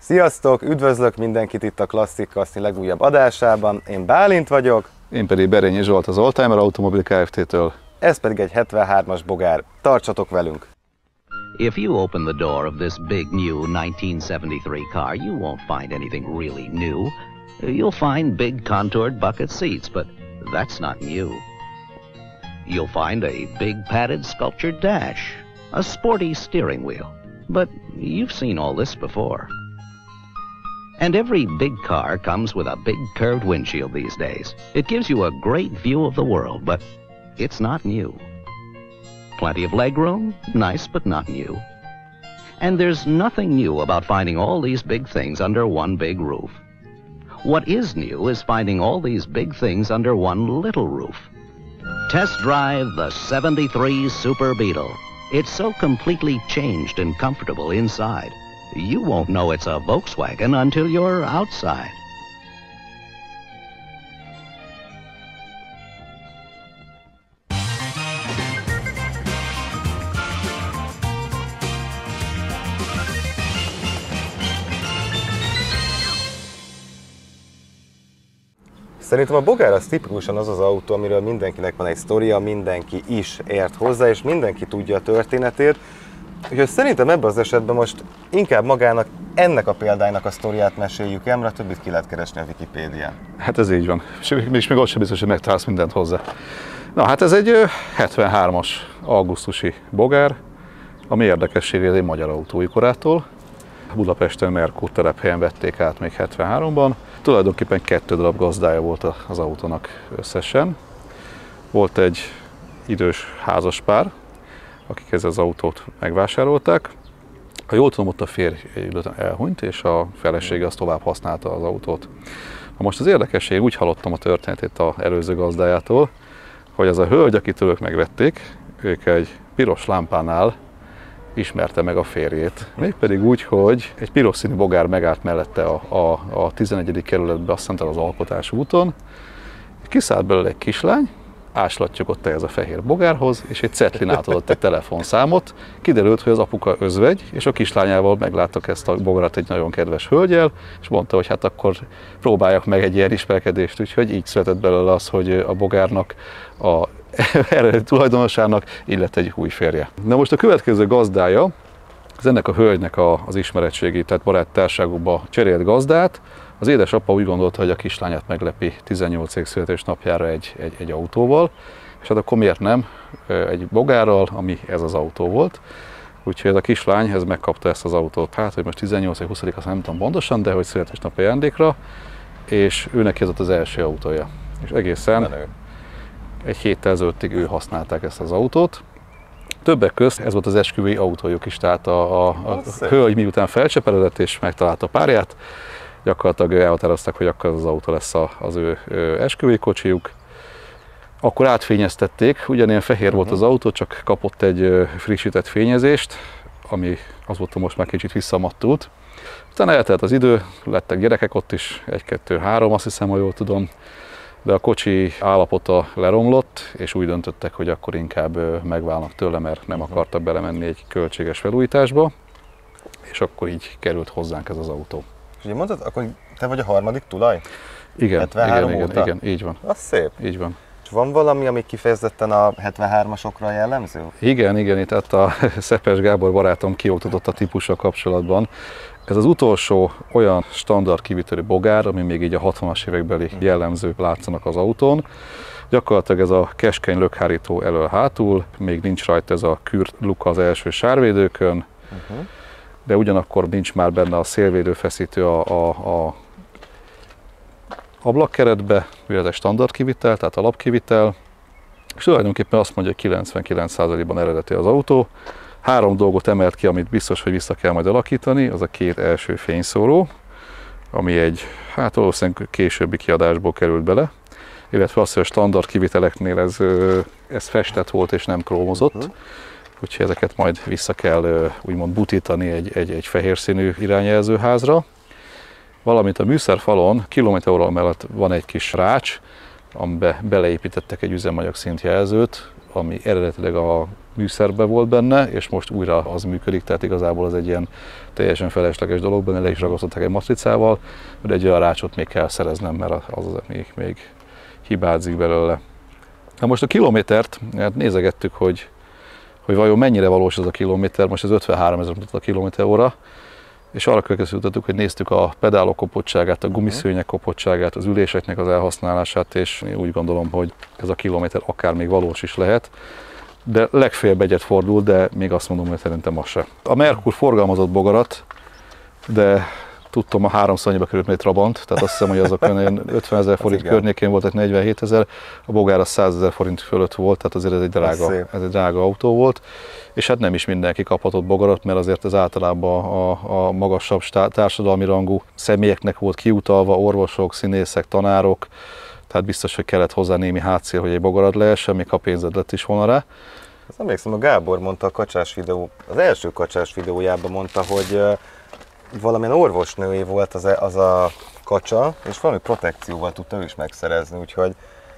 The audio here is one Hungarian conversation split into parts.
Sziasztok! Üdvözlök mindenkit itt a Klasszik Kaszni legújabb adásában. Én Bálint vagyok. Én pedig Berényi Zsolt az Oldtimer Automobil Kft-től. Ez pedig egy 73-as bogár. Tartsatok velünk! If you open the door of this big new 1973 car, you won't find anything really new. You'll find big contoured bucket seats, but that's not new. You'll find a big padded sculptured dash, a sporty steering wheel, but you've seen all this before. And every big car comes with a big curved windshield these days. It gives you a great view of the world, but it's not new. Plenty of legroom, nice but not new. And there's nothing new about finding all these big things under one big roof. What is new is finding all these big things under one little roof. Test drive the 73 Super Beetle. It's so completely changed and comfortable inside. You won't know it's a Volkswagen until you're outside. Szerintem a bogár az tipikusan az az autó, amiről mindenkinek van egy sztoria, mindenki is ért hozzá, és mindenki tudja a történetét. Úgyhogy szerintem ebben az esetben most inkább magának, ennek a példánynak a sztoriát meséljük el, mert a többit ki lehet keresni a Wikipédián. Hát ez így van. És még ott sem biztos, hogy megtalálsz mindent hozzá. Na hát ez egy 73-as augusztusi bogár, ami érdekessége egy magyar autói korától. Budapesten Merkur telephelyen vették át még 73-ban. Tulajdonképpen 2 darab gazdája volt az autónak összesen. Volt egy idős házaspár, akik ezt az autót megvásárolták. Ha jól tudom, ott a férj elhunyt, és a felesége az tovább használta az autót. Na most az érdekesség, úgy hallottam a történetét az előző gazdájától, hogy az a hölgy, akitől ők megvették, ők egy piros lámpánál ismerte meg a férjét. Mégpedig úgy, hogy egy piros színű bogár megállt mellette a 11. kerületbe, azt hiszem az Alkotás úton. Kiszállt belőle egy kislány, áslattyogott ehhez a fehér bogárhoz, és egy cetlin átadott egy telefonszámot. Kiderült, hogy az apuka özvegy, és a kislányával megláttak ezt a bogarat egy nagyon kedves hölgyel, és mondta, hogy hát akkor próbáljak meg egy ilyen ismerkedést, úgyhogy így született belőle az, hogy a bogárnak a eredeti tulajdonosának így lett egy új férje. Na most a következő gazdája, az ennek a hölgynek az ismeretségi, tehát baráttárságokba cserélt gazdát. Az édesapa úgy gondolta, hogy a kislányát meglepi 18. születésnapjára egy autóval, és hát akkor miért nem egy bogárral, ami ez az autó volt. Úgyhogy ez a kislány ez megkapta ezt az autót, hát hogy most 18 vagy 20, azt nem tudom pontosan, de hogy születésnapi ajándékra, és őnek ez az első autója. És egészen egy héttel ezelőttig ő használták ezt az autót. Többek közt ez volt az esküvői autójuk is, tehát a hölgy miután felcseperedett és megtalálta a párját, gyakorlatilag elhatározták, hogy akkor az autó lesz az ő esküvői kocsijuk. Akkor átfényeztették, ugyanilyen fehér volt az autó, csak kapott egy frissített fényezést, ami az volt, most már kicsit visszamattult. Utána eltelt az idő, lettek gyerekek ott is, 1, 2, 3, azt hiszem, ha jól tudom. De a kocsi állapota leromlott, és úgy döntöttek, hogy akkor inkább megválnak tőle, mert nem akartak belemenni egy költséges felújításba, és akkor így került hozzánk ez az autó. És ugye mondtad, akkor te vagy a harmadik tulaj? Igen, 73 óta? Igen, így van. Az szép. Így van. És van valami, ami kifejezetten a 73-asokra jellemző? Igen, tehát a Szepes Gábor barátom kioktatott a típussal kapcsolatban. Ez az utolsó olyan standard kivitelű bogár, ami még így a 60-as évekbeli jellemzők látszanak az autón. Gyakorlatilag ez a keskeny lökhárító elől-hátul, még nincs rajta ez a kürt luka az első sárvédőkön, de ugyanakkor nincs már benne a szélvédőfeszítő a ablakkeretbe, ez egy standard kivitel, tehát alapkivitel, és tulajdonképpen azt mondja, hogy 99%-ban eredeti az autó. 3 dolgot emelt ki, amit biztos, hogy vissza kell majd alakítani, az a 2 első fényszóró, ami egy, hát valószínűleg későbbi kiadásból került bele, illetve az, hogy a standard kiviteleknél ez festett volt és nem krómozott, úgyhogy ezeket majd vissza kell úgymond butítani egy fehér színű irányjelzőházra. Valamint a műszerfalon kilométeróró mellett van egy kis rács, amiben beleépítettek egy üzemanyag szintjelzőt, ami eredetileg a műszerbe volt benne, és most újra az működik, tehát igazából az egy ilyen teljesen felesleges dolog, benne le is ragasztották egy matricával, de egy olyan rácsot még kell szereznem, mert az még hibázik belőle. Na most a kilométert, hát nézegettük, hogy vajon mennyire valós ez a kilométer, most ez 53 000 mutat a kilométer-óra, és arra következtettük, hogy néztük a pedálok kopottságát, a gumiszőnyek kopottságát, az üléseknek az elhasználását, és én úgy gondolom, hogy ez a kilométer akár még valós is lehet, de legfeljebb egyet fordul, de még azt mondom, hogy szerintem az se. A Merkur forgalmazott bogarat, de tudtam, a 300 annyiba került egy Trabant, tehát azt hiszem, hogy azok olyan 50 000 forint környékén volt, tehát 47 000, a bogár az 100 000 forint fölött volt, tehát azért ez egy drága autó volt, és hát nem is mindenki kaphatott bogarat, mert azért ez általában a magasabb társadalmi rangú személyeknek volt kiutalva, orvosok, színészek, tanárok, tehát biztos, hogy kellett hozzá némi hátszél, hogy egy bogarat lehessen, még ha pénzed lett is volna rá. Azt emlékszem, a Gábor mondta a kacsás videó, az első kacsás videójában mondta, hogy valamilyen orvosnői volt az a kacsa, és valami protekcióval tudta ő is megszerezni, úgyhogy...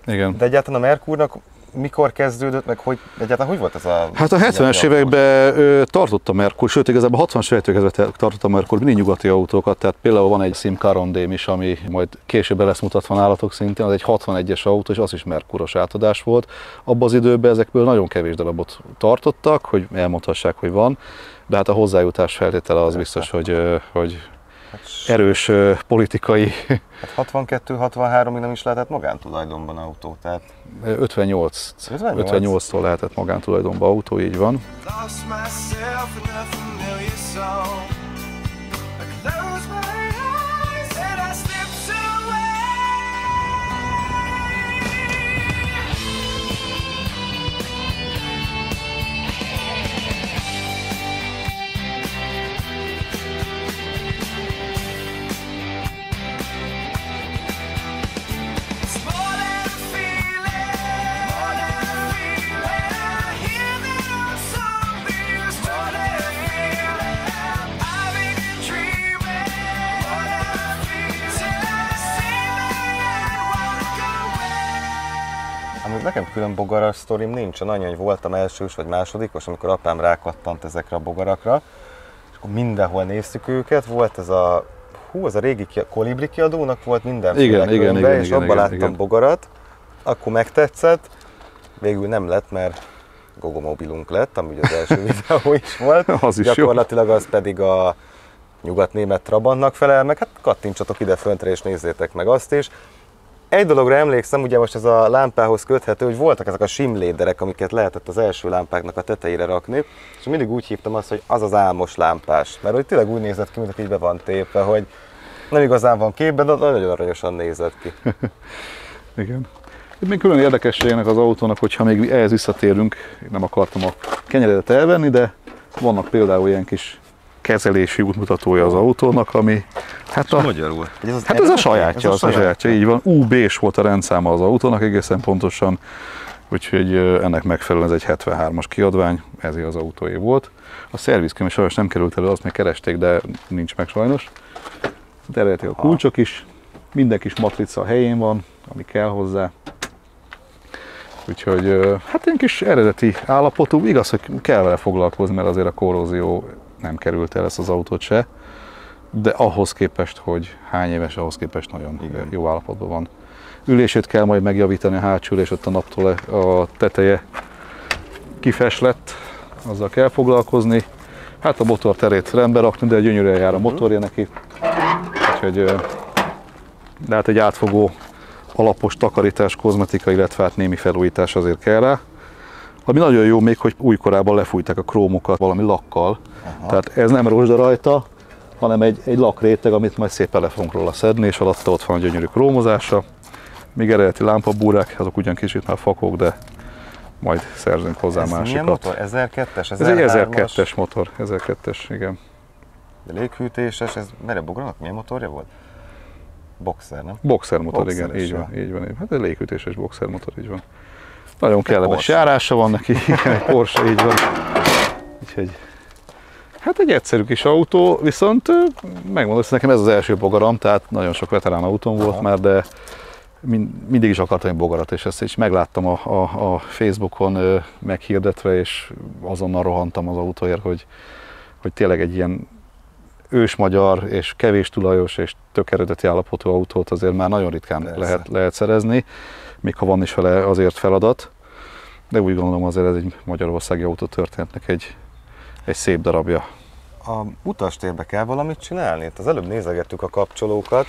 Igen. De egyáltalán a Merkurnak mikor kezdődött, meg egyáltalán hogy volt ez a... Hát a 70-es években tartott a Merkur, sőt igazából a 60-as években kezdve tartott a Merkur mindig nyugati autókat, tehát például van egy Sim Carondém is, ami majd később lesz mutatva nálatok szintén, az egy 61-es autó, és az is Merkuros átadás volt. Abban az időben ezekből nagyon kevés darabot tartottak, hogy elmondhassák, hogy van, de hát a hozzájutás feltétele az biztos, hogy erős politikai... Hát 62-63-ig nem is lehetett magántulajdonban autó, tehát... 58-tól lehetett magántulajdonban autó, így van. Nekem külön bogaras sztorim nincsen, annyi, hogy voltam elsős vagy másodikos, amikor apám rákattant ezekre a bogarakra, és akkor mindenhol néztük őket, volt ez a régi Kolibri kiadónak volt mindenféle könyve, és abban láttam bogarat, akkor megtetszett, végül nem lett, mert Gogomobilunk lett, ami ugye az első videó is volt, az is gyakorlatilag jó. Az pedig a nyugat-német Trabantnak felel meg, hát kattintsatok ide föntre és nézzétek meg azt is. Egy dologra emlékszem, ugye most ez a lámpához köthető, hogy voltak ezek a simléderek, amiket lehetett az első lámpáknak a tetejére rakni, és mindig úgy hívtam azt, hogy az az álmos lámpás, mert hogy tényleg úgy nézett ki, mint így be van tépve, hogy nem igazán van képben, de nagyon aranyosan nézett ki. Igen. Itt még külön érdekességének az autónak, hogyha még ehhez visszatérünk, nem akartam a kenyeredet elvenni, de vannak például ilyen kis kezelési útmutatója az autónak, ami hát magyarul. Ez a sajátja, így van. UB-s volt a rendszáma az autónak egészen pontosan, úgyhogy ennek megfelelően ez egy 73-as kiadvány, ezért az autóé volt. A szervizkönyv sajnos nem került elő, azt még keresték, de nincs meg sajnos. De eredetileg a kulcsok is, minden kis matrica a helyén van, ami kell hozzá. Úgyhogy hát ilyen kis eredeti állapotú, igaz, hogy kell vele foglalkozni, mert azért a korrózió nem került el ezt az autót se, de ahhoz képest, hogy hány éves, ahhoz képest nagyon jó állapotban van. Ülését kell majd megjavítani, a hátsó ülés, ott a naptól a teteje kifeslett, azzal kell foglalkozni. Hát a motorterét rendbe rakni, de gyönyörűen jár a motorja neki. Úgyhogy, de hát egy átfogó, alapos takarítás, kozmetika, illetve hát némi felújítás azért kell rá. Ami nagyon jó még, hogy újkorában lefújták a krómokat valami lakkal. Tehát ez nem rozsda rajta, hanem egy lakréteg, amit majd szépen le fogunk róla szedni, és alatta ott van a gyönyörű krómozása. Még eredeti lámpabúrák, azok ugyan kicsit már fakók, de majd szerzünk hozzá ez másikat. Milyen motor? 1002-es? Ez egy 1002-es motor, 1002-es, igen. De léghűtéses, ez merre bogranak? Milyen motorja volt? Boxer, nem? Boxer motor, igen, így van. Hát egy léghűtéses boxer motor, így van. Nagyon kellemes járása van neki, igen, egy Porsche, így van. Úgyhogy, hát egy egyszerű kis autó, viszont megmondom, hogy nekem ez az első bogaram, tehát nagyon sok veterán autóm volt már, de mindig is akartam egy bogarat, és ezt is megláttam a Facebookon meghirdetve, és azonnal rohantam az autóért, hogy tényleg egy ilyen ősmagyar és kevés tulajos és tök eredeti állapotú autót azért már nagyon ritkán lehet szerezni, még ha van is vele azért feladat, de úgy gondolom azért ez egy magyarországi autótörténetnek egy szép darabja. A utastérbe kell valamit csinálni? Az előbb nézegettük a kapcsolókat.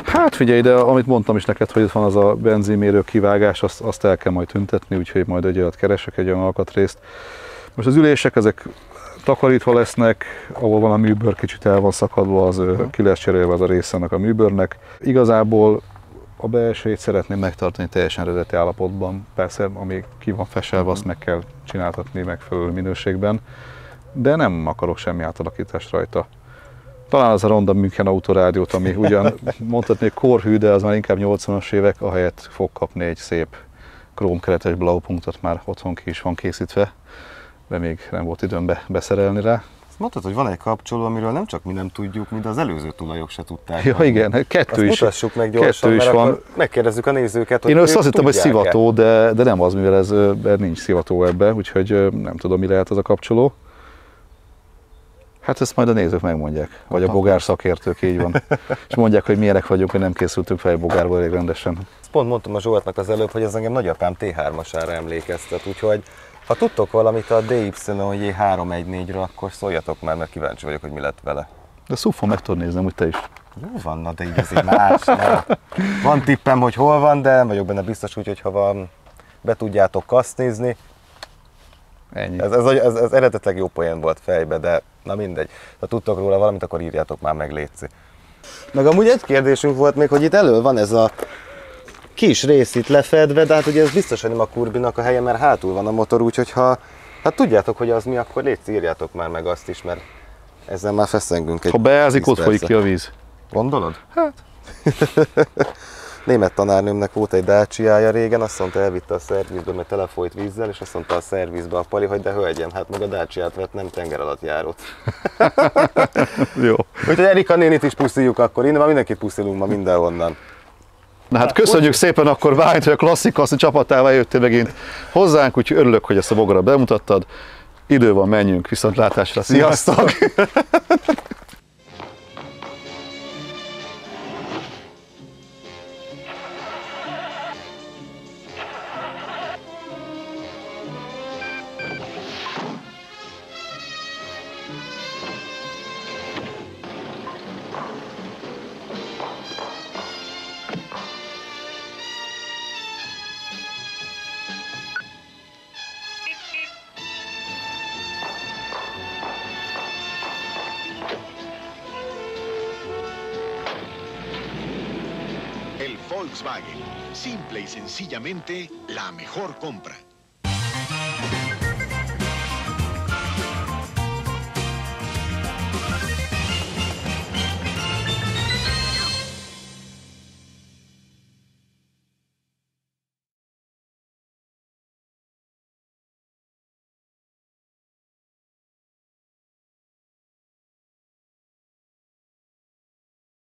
Hát figyelj, de amit mondtam is neked, hogy itt van az a benzinmérő kivágás, azt el kell majd tüntetni, úgyhogy majd egy olyat keresek, egy olyan alkatrészt. Most az ülések, ezek takarítva lesznek, ahol van a műbőr, kicsit el van szakadva, az ki lesz cserélve az a része a műbőrnek. Igazából a belsejét szeretném megtartani teljesen eredeti állapotban. Persze, ami ki van feselve, azt meg kell csináltatni megfelelő minőségben, de nem akarok semmi átalakítást rajta. Talán az a Ronda München autorádiót, ami ugyan mondhatni korhű, de az már inkább 80-as évek, ahelyett fog kapni egy szép krómkeretes blaupunktot, már otthon ki is van készítve, de még nem volt időm beszerelni rá. Azt mondtad, hogy van egy kapcsoló, amiről nem csak mi nem tudjuk, mint az előző tulajok se tudták. Ja, igen, kettő is. Mutassuk meg gyorsan, kettő is mert van. Akkor megkérdezzük a nézőket, hogy én azt hittem, hogy tudják-e. szivató, de nem az, mivel ez nincs szivató ebbe, úgyhogy nem tudom, mi lehet az a kapcsoló. Hát ezt majd a nézők megmondják, vagy a bogár szakértők, így van. És mondják, hogy milyenek vagyunk, hogy nem készültünk fel egy bogárból elég rendesen. Ezt pont mondtam a Zsoltnak az előbb, hogy ez engem nagyapám T3-asára emlékeztet, úgyhogy ha tudtok valamit a DYJ 314-ről, akkor szóljatok már, mert kíváncsi vagyok, hogy mi lett vele. De szufon meg tudod nézni, úgy te is. Jó van, na, de így ez így más. Na. Van tippem, hogy hol van, de nem vagyok benne biztos, úgyhogy ha van, be tudjátok kasznézni. Ennyi. Ez eredetileg jó poén volt fejbe, de na mindegy. Ha tudtok róla valamit, akkor írjátok már meg, létszi. Meg amúgy egy kérdésünk volt még, hogy itt elő van ez a kis rész itt lefedve, de hát ugye ez biztosan nem a kurbinak a helye, mert hátul van a motor, úgyhogy ha hát tudjátok, hogy az mi, akkor létszi, írjátok már meg azt is, mert ezzel már feszengünk egy. Ha beázik, 10 ott folyik ki a víz. Gondolod? Hát. Német tanárnőmnek volt egy Dacia-ja régen, azt mondta, elvitte a szervizbe, mert telefolyt vízzel, és azt mondta a szervizbe a Pali, hogy de hölgyem, hát meg a Dacia-t vett, nem tenger alatt járót. Jó. Úgyhogy Erika nénit is pusziljuk akkor, innen már mindenkit puszilunk ma mindenhonnan. Na hát köszönjük szépen akkor Bálint, hogy a Klasszik csapatával jöttél megint hozzánk, úgyhogy örülök, hogy ezt a bogarat bemutattad. Idő van, menjünk, viszontlátásra, sziasztok! El Volkswagen, simple y sencillamente la mejor compra.